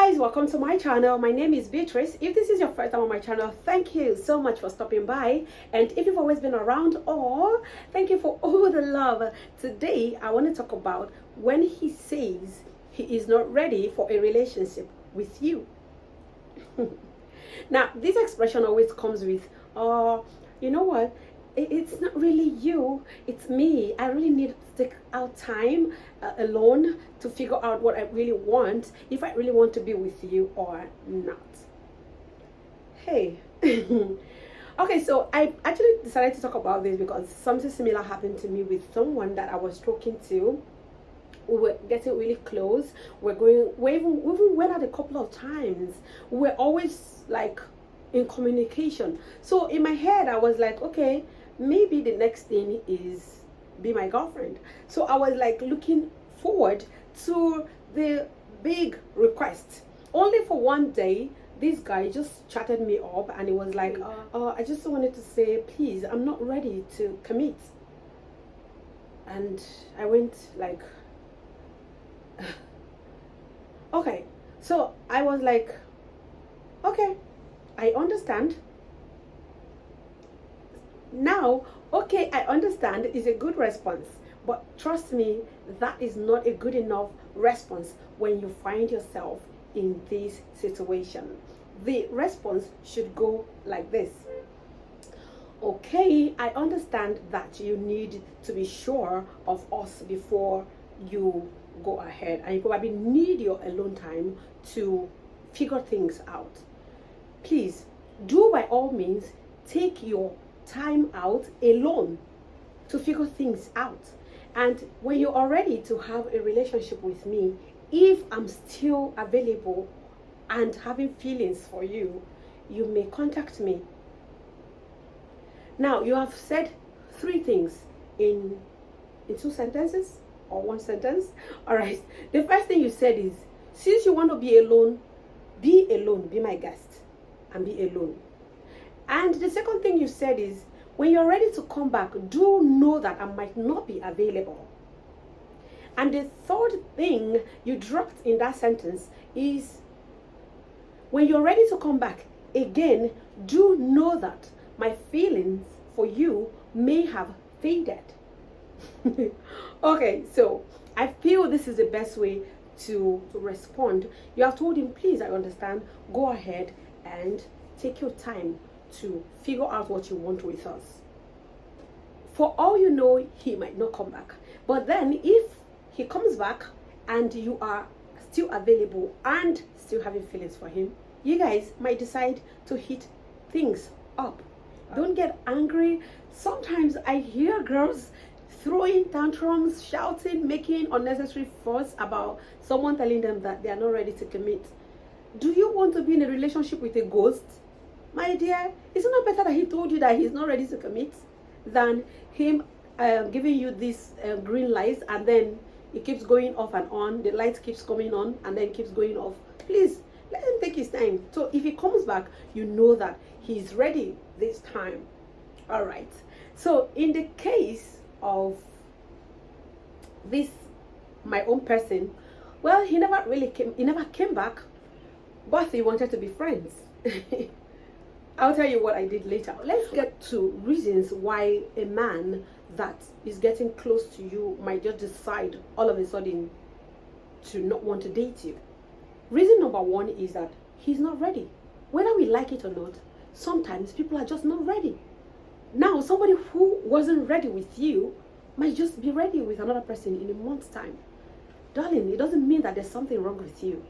guys, welcome to my channel. My name is Beatrice. If this is your first time on my channel, thank you so much for stopping by. And if you've always been around, thank you for all the love. Today I want to talk about when he says he is not ready for a relationship with you. Now this expression always comes with you know what, it's not really you, it's me. I really need to take out time alone to figure out what I really want, if I really want to be with you or not. Hey. Okay, so I actually decided to talk about this because something similar happened to me with someone that I was talking to. We were getting really close. We even went out a couple of times. We were always like in communication. So in my head I was like, okay, maybe the next thing is be my girlfriend. So I was like looking forward to the big request, only for one day this guy just chatted me up and he was like, I just wanted to say, please, I'm not ready to commit. And I went like okay. So I was like, okay, I understand. Now, okay, I understand is a good response, but trust me, that is not a good enough response when you find yourself in this situation. The response should go like this: okay, I understand that you need to be sure of us before you go ahead, and you probably need your alone time to figure things out. Please do, by all means, take your time out alone to figure things out. And when you're all ready to have a relationship with me, if I'm still available and having feelings for you, you may contact me. Now, you have said three things in two sentences or one sentence. All right, the first thing you said is, since you want to be alone, be my guest and be alone. And the second thing you said is, when you're ready to come back, do know that I might not be available. And the third thing you dropped in that sentence is, when you're ready to come back, again, do know that my feelings for you may have faded. Okay, so I feel this is the best way to respond. You have told him, please, I understand, go ahead and take your time to figure out what you want with us. For all you know, he might not come back. But then if he comes back and you are still available and still having feelings for him, you guys might decide to hit things up. Don't get angry. Sometimes I hear girls throwing tantrums, shouting, making unnecessary fuss about someone telling them that they are not ready to commit. Do you want to be in a relationship with a ghost? My dear, is it not better that he told you that he's not ready to commit than him giving you these green lights and then it keeps going off and on, the light keeps coming on and then keeps going off? Please, let him take his time. So if he comes back, you know that he's ready this time. All right. So in the case of this, my own person, well, he never came back, but he wanted to be friends. I'll tell you what I did later. Let's get to reasons why a man that is getting close to you might just decide all of a sudden to not want to date you. Reason number one is that he's not ready. Whether we like it or not, sometimes people are just not ready. Now, somebody who wasn't ready with you might just be ready with another person in a month's time. Darling, it doesn't mean that there's something wrong with you.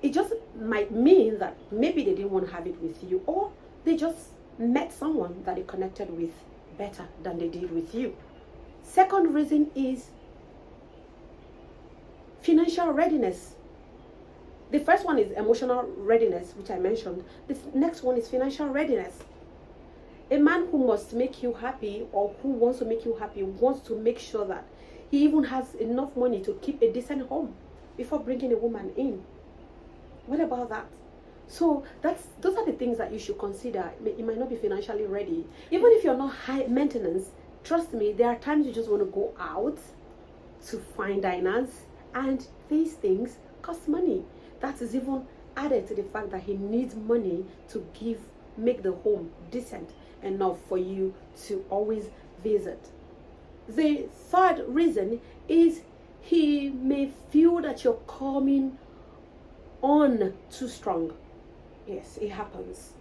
It just might mean that maybe they didn't want to have it with you, or they just met someone that they connected with better than they did with you. Second reason is financial readiness. The first one is emotional readiness, which I mentioned. The next one is financial readiness. A man who must make you happy, or who wants to make you happy, wants to make sure that he even has enough money to keep a decent home before bringing a woman in. What about that? So those are the things that you should consider. You might not be financially ready. Even if you're not high maintenance, trust me, there are times you just want to go out to fine diners, and these things cost money. That is even added to the fact that he needs money to make the home decent enough for you to always visit. The third reason is he may feel that you're coming on too strong. Yes, it happens.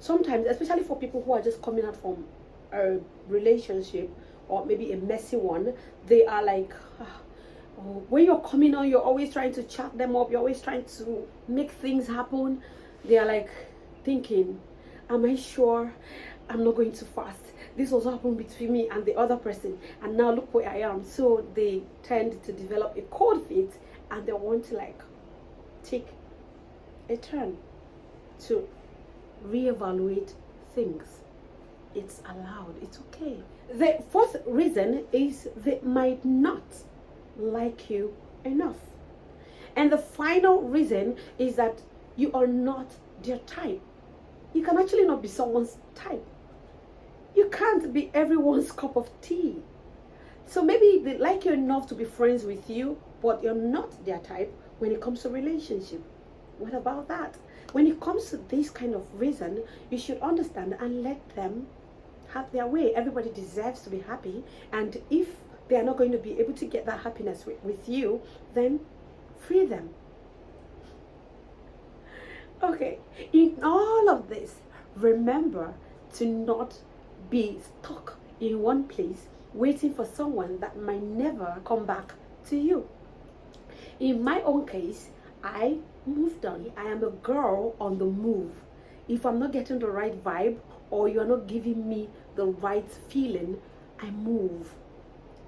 Sometimes, especially for people who are just coming out from a relationship or maybe a messy one, they are like, oh, when you're coming on, you're always trying to chat them up, you're always trying to make things happen. They are like thinking, am I sure I'm not going too fast? This was happened between me and the other person, and now look where I am. So they tend to develop a cold feet, and they want to like take a turn to reevaluate things. It's allowed, it's okay. The fourth reason is they might not like you enough. And the final reason is that you are not their type. You can actually not be someone's type. You can't be everyone's cup of tea. So maybe they like you enough to be friends with you, but you're not their type when it comes to relationship. What about that? When it comes to this kind of reason, you should understand and let them have their way. Everybody deserves to be happy, and if they are not going to be able to get that happiness with you, then free them. Okay, in all of this, remember to not be stuck in one place waiting for someone that might never come back to you. In my own case, I moved on. I am a girl on the move. If I'm not getting the right vibe or you're not giving me the right feeling, I move.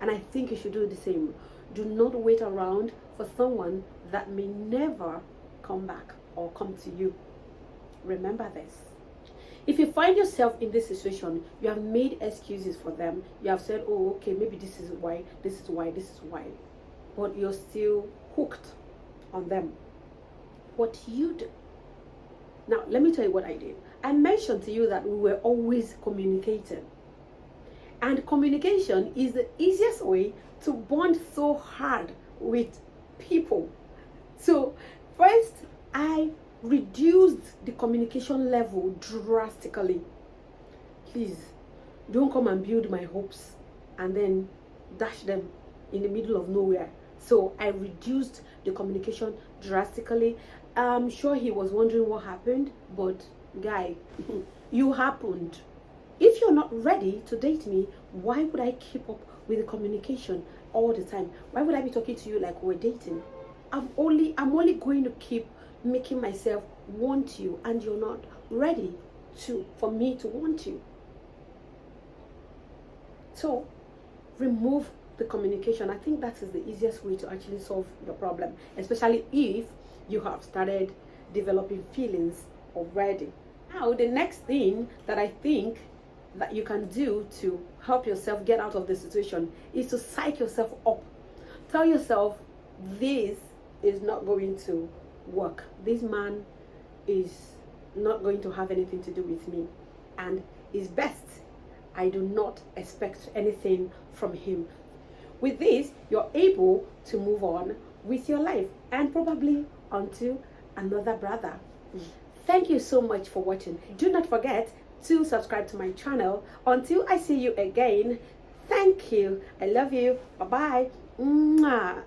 And I think you should do the same. Do not wait around for someone that may never come back or come to you. Remember this. If you find yourself in this situation, you have made excuses for them. You have said, oh, okay, maybe this is why, this is why, this is why. But you're still hooked on them. What you do? Now, let me tell you what I did. I mentioned to you that we were always communicating. And communication is the easiest way to bond so hard with people. So, first, I reduced the communication level drastically. Please, don't come and build my hopes and then dash them in the middle of nowhere. So I reduced the communication drastically. I'm sure he was wondering what happened, but guy, you happened. If you're not ready to date me, why would I keep up with the communication all the time? Why would I be talking to you like we're dating? I'm only going to keep making myself want you, and you're not ready for me to want you. So remove the communication. I think that is the easiest way to actually solve your problem, especially if you have started developing feelings already. Now, the next thing that I think that you can do to help yourself get out of the situation is to psych yourself up. Tell yourself, this is not going to work. This man is not going to have anything to do with me, and it's best I do not expect anything from him. With this, you're able to move on with your life and probably onto another brother. Thank you so much for watching. Do not forget to subscribe to my channel. Until I see you again, thank you. I love you. Bye-bye. Mwah.